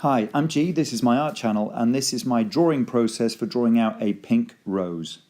Hi, I'm G, this is my art channel, and this is my drawing process for drawing out a pink rose.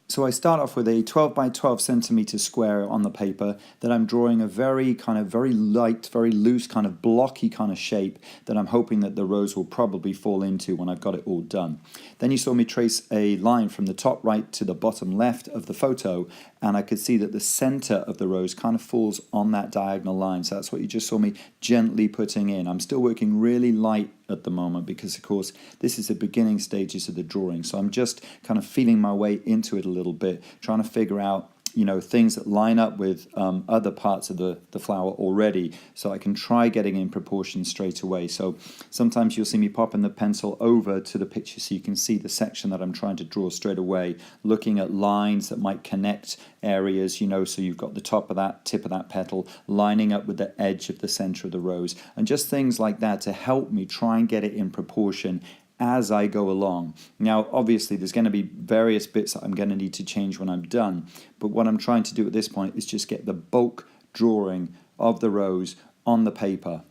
So I start off with a 12 by 12 centimeter square on the paper that I'm drawing a very light, very loose, kind of blocky kind of shape that I'm hoping that the rose will probably fall into when I've got it all done. Then you saw me trace a line from the top right to the bottom left of the photo, and I could see that the center of the rose kind of falls on that diagonal line. So that's what you just saw me gently putting in. I'm still working really light at the moment because, of course, this is the beginning stages of the drawing. So I'm just kind of feeling my way into it a little bit, trying to figure out things that line up with other parts of the flower already, so I can try getting in proportion straight away. So sometimes you'll see me popping the pencil over to the picture so you can see the section that I'm trying to draw straight away, looking at lines that might connect areas, so you've got the top of that, tip of that petal, lining up with the edge of the center of the rose, and just things like that to help me try and get it in proportion as I go along. Now, obviously, there's going to be various bits that I'm going to need to change when I'm done, but what I'm trying to do at this point is just get the bulk drawing of the rose on the paper.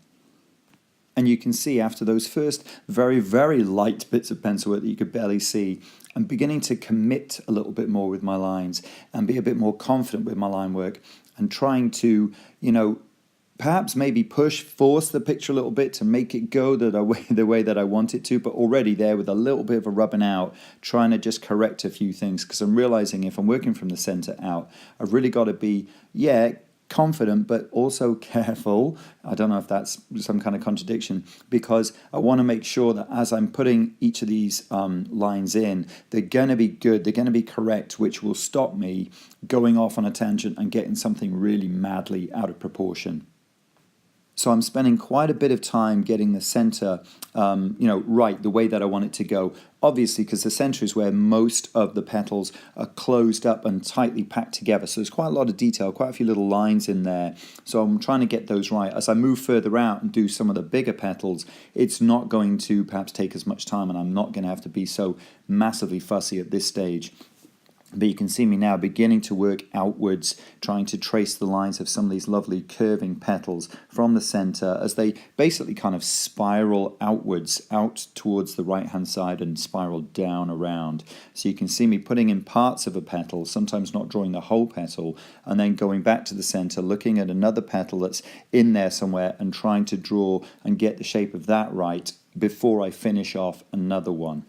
And you can see after those first very, very light bits of pencil work that you could barely see, I'm beginning to commit a little bit more with my lines and be a bit more confident with my line work and trying to, perhaps maybe force the picture a little bit to make it go the way that I want it to, but already there with a little bit of a rubbing out, trying to just correct a few things, because I'm realizing if I'm working from the center out, I've really got to be, confident, but also careful. I don't know if that's some kind of contradiction, because I want to make sure that as I'm putting each of these lines in, they're going to be good, they're going to be correct, which will stop me going off on a tangent and getting something really madly out of proportion. So I'm spending quite a bit of time getting the center, right, the way that I want it to go. Obviously, because the center is where most of the petals are closed up and tightly packed together. So there's quite a lot of detail, quite a few little lines in there. So I'm trying to get those right. As I move further out and do some of the bigger petals, it's not going to perhaps take as much time, and I'm not going to have to be so massively fussy at this stage. But you can see me now beginning to work outwards, trying to trace the lines of some of these lovely curving petals from the center as they basically kind of spiral outwards, out towards the right-hand side and spiral down around. So you can see me putting in parts of a petal, sometimes not drawing the whole petal, and then going back to the center, looking at another petal that's in there somewhere and trying to draw and get the shape of that right before I finish off another one.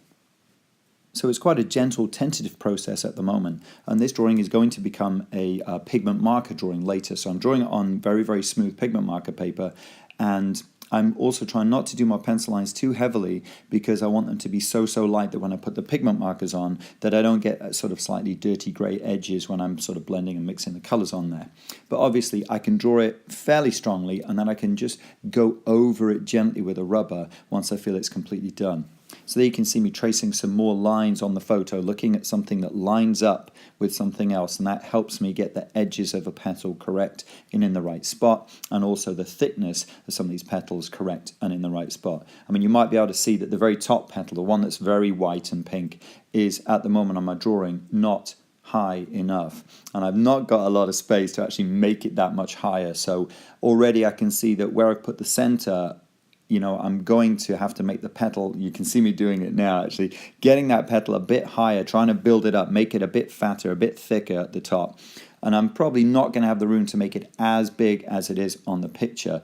So it's quite a gentle, tentative process at the moment, and this drawing is going to become a pigment marker drawing later. So I'm drawing it on very, very smooth pigment marker paper, and I'm also trying not to do my pencil lines too heavily because I want them to be so light that when I put the pigment markers on, that I don't get sort of slightly dirty grey edges when I'm sort of blending and mixing the colours on there. But obviously I can draw it fairly strongly, and then I can just go over it gently with a rubber once I feel it's completely done. So there you can see me tracing some more lines on the photo, looking at something that lines up with something else, and that helps me get the edges of a petal correct and in the right spot, and also the thickness of some of these petals correct and in the right spot. I mean, you might be able to see that the very top petal, the one that's very white and pink, is at the moment on my drawing not high enough, and I've not got a lot of space to actually make it that much higher. So already I can see that where I put the center, I'm going to have to make the petal, you can see me doing it now actually, getting that petal a bit higher, trying to build it up, make it a bit fatter, a bit thicker at the top. And I'm probably not going to have the room to make it as big as it is on the picture.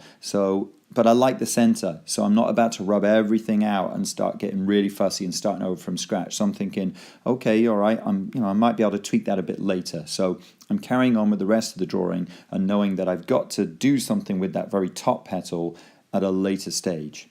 But I like the center, so I'm not about to rub everything out and start getting really fussy and starting over from scratch. So I'm thinking, okay, all right, I might be able to tweak that a bit later. So I'm carrying on with the rest of the drawing and knowing that I've got to do something with that very top petal at a later stage.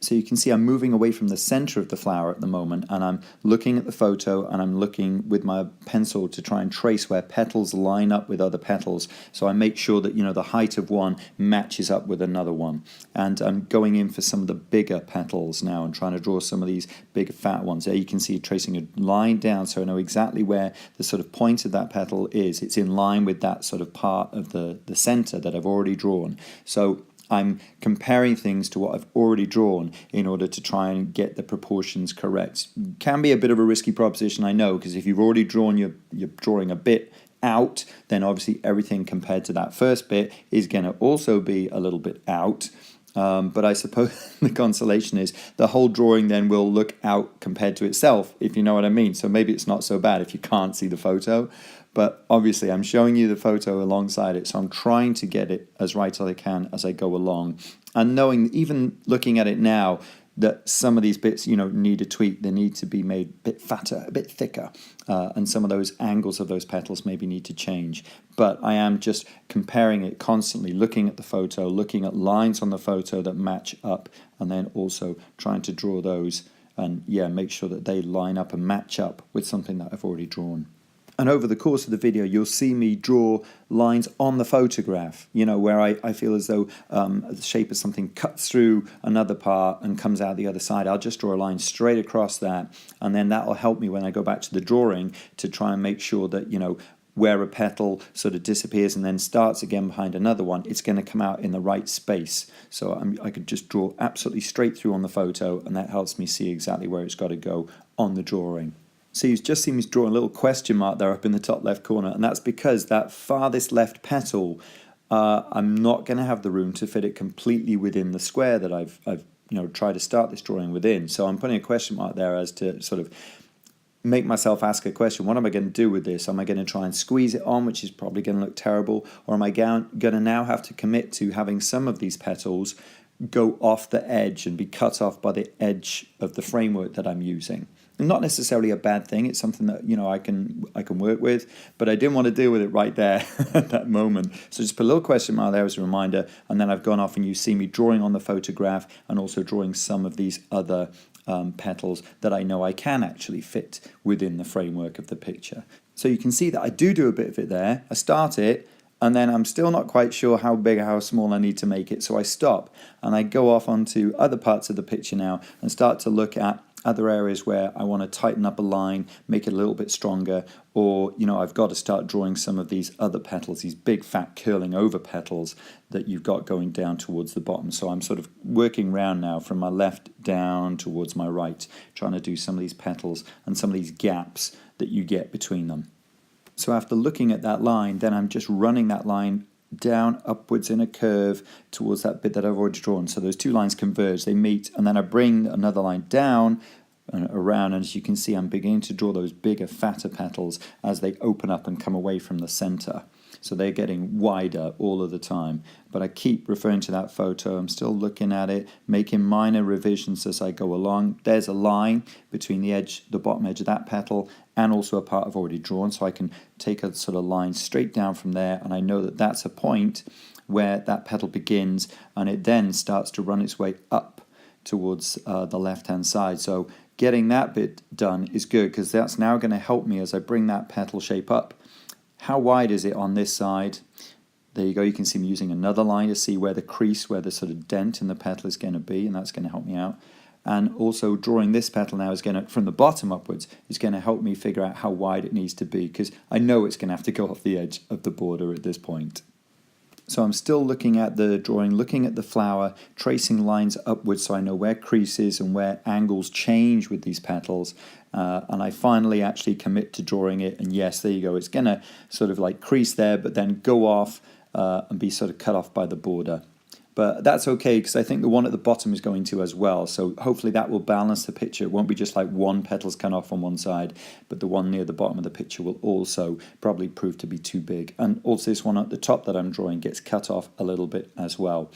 So you can see I'm moving away from the center of the flower at the moment, and I'm looking at the photo and I'm looking with my pencil to try and trace where petals line up with other petals. So I make sure that the height of one matches up with another one. And I'm going in for some of the bigger petals now and trying to draw some of these big fat ones. There you can see tracing a line down so I know exactly where the sort of point of that petal is. It's in line with that sort of part of the center that I've already drawn. So I'm comparing things to what I've already drawn in order to try and get the proportions correct. Can be a bit of a risky proposition, I know, because if you've already drawn your drawing a bit out, then obviously everything compared to that first bit is going to also be a little bit out. But I suppose the consolation is the whole drawing then will look out compared to itself, if you know what I mean. So maybe it's not so bad if you can't see the photo. But obviously I'm showing you the photo alongside it, so I'm trying to get it as right as I can as I go along. And knowing, even looking at it now, that some of these bits, need a tweak. They need to be made a bit fatter, a bit thicker. And some of those angles of those petals maybe need to change. But I am just comparing it constantly, looking at the photo, looking at lines on the photo that match up, and then also trying to draw those and, make sure that they line up and match up with something that I've already drawn. And over the course of the video, you'll see me draw lines on the photograph, where I feel as though the shape of something cuts through another part and comes out the other side. I'll just draw a line straight across that, and then that will help me when I go back to the drawing to try and make sure that, where a petal sort of disappears and then starts again behind another one, it's going to come out in the right space. So I could just draw absolutely straight through on the photo, and that helps me see exactly where it's got to go on the drawing. So you've just seen me draw a little question mark there up in the top left corner, and that's because that farthest left petal, I'm not going to have the room to fit it completely within the square that I've tried to start this drawing within. So I'm putting a question mark there as to sort of make myself ask a question. What am I going to do with this? Am I going to try and squeeze it on, which is probably going to look terrible, or am I going to now have to commit to having some of these petals go off the edge and be cut off by the edge of the framework that I'm using? Not necessarily a bad thing. It's something that I can work with, but I didn't want to deal with it right there at that moment. So just put a little question mark there as a reminder, and then I've gone off and you see me drawing on the photograph and also drawing some of these other petals that I know I can actually fit within the framework of the picture. So you can see that I do a bit of it there. I start it, and then I'm still not quite sure how big or how small I need to make it, so I stop and I go off onto other parts of the picture now and start to look at other areas where I want to tighten up a line, make it a little bit stronger, or I've got to start drawing some of these other petals, these big fat curling over petals that you've got going down towards the bottom. So I'm sort of working round now from my left down towards my right, trying to do some of these petals and some of these gaps that you get between them. So after looking at that line, then I'm just running that line down upwards in a curve towards that bit that I've already drawn. So those two lines converge, they meet, and then I bring another line down and around, and as you can see, I'm beginning to draw those bigger, fatter petals as they open up and come away from the center. So they're getting wider all of the time. But I keep referring to that photo. I'm still looking at it, making minor revisions as I go along. There's a line between the bottom edge of that petal and also a part I've already drawn. So I can take a sort of line straight down from there, and I know that that's a point where that petal begins, and it then starts to run its way up towards the left-hand side. So getting that bit done is good, because that's now going to help me as I bring that petal shape up. How wide is it on this side? There you go. You can see me using another line to see where the crease, where the sort of dent in the petal is going to be, and that's going to help me out. And also drawing this petal now is going to, from the bottom upwards, is going to help me figure out how wide it needs to be, because I know it's going to have to go off the edge of the border at this point. So I'm still looking at the drawing, looking at the flower, tracing lines upwards so I know where creases and where angles change with these petals. And I finally actually commit to drawing it, and yes, there you go. It's going to sort of like crease there, but then go off and be sort of cut off by the border. But that's okay, because I think the one at the bottom is going to as well. So hopefully that will balance the picture. It won't be just like one petal's cut off on one side, but the one near the bottom of the picture will also probably prove to be too big. And also this one at the top that I'm drawing gets cut off a little bit as well.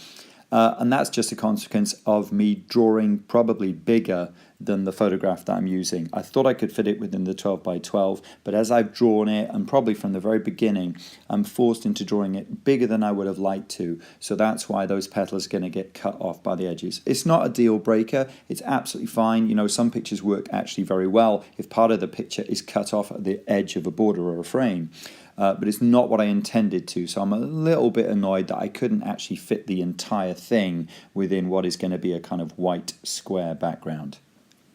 And that's just a consequence of me drawing probably bigger than the photograph that I'm using. I thought I could fit it within the 12 by 12, but as I've drawn it, and probably from the very beginning, I'm forced into drawing it bigger than I would have liked to. So that's why those petals are going to get cut off by the edges. It's not a deal breaker. It's absolutely fine. Some pictures work actually very well if part of the picture is cut off at the edge of a border or a frame. But it's not what I intended to, so I'm a little bit annoyed that I couldn't actually fit the entire thing within what is going to be a kind of white square background.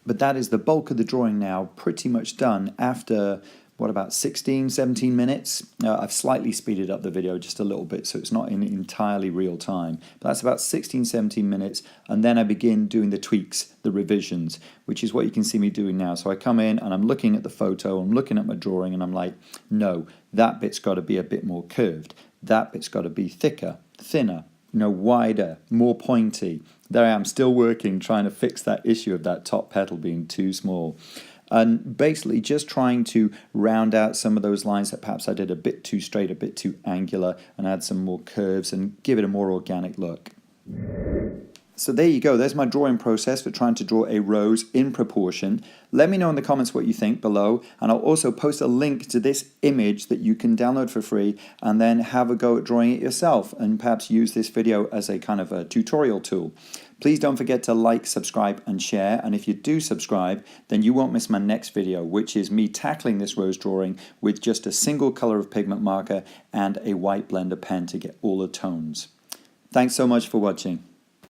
But that is the bulk of the drawing now, pretty much done after, about 16, 17 minutes? I've slightly speeded up the video just a little bit, so it's not in entirely real time. But that's about 16, 17 minutes, and then I begin doing the tweaks, the revisions, which is what you can see me doing now. So I come in and I'm looking at the photo, I'm looking at my drawing, and I'm like, no, that bit's got to be a bit more curved. That bit's got to be thicker, thinner, wider, more pointy. There I am, still working, trying to fix that issue of that top petal being too small. And basically just trying to round out some of those lines that perhaps I did a bit too straight, a bit too angular, and add some more curves and give it a more organic look. So there you go, there's my drawing process for trying to draw a rose in proportion. Let me know in the comments what you think below, and I'll also post a link to this image that you can download for free and then have a go at drawing it yourself and perhaps use this video as a kind of a tutorial tool. Please don't forget to like, subscribe and share, and if you do subscribe then you won't miss my next video, which is me tackling this rose drawing with just a single color of pigment marker and a white blender pen to get all the tones. Thanks so much for watching.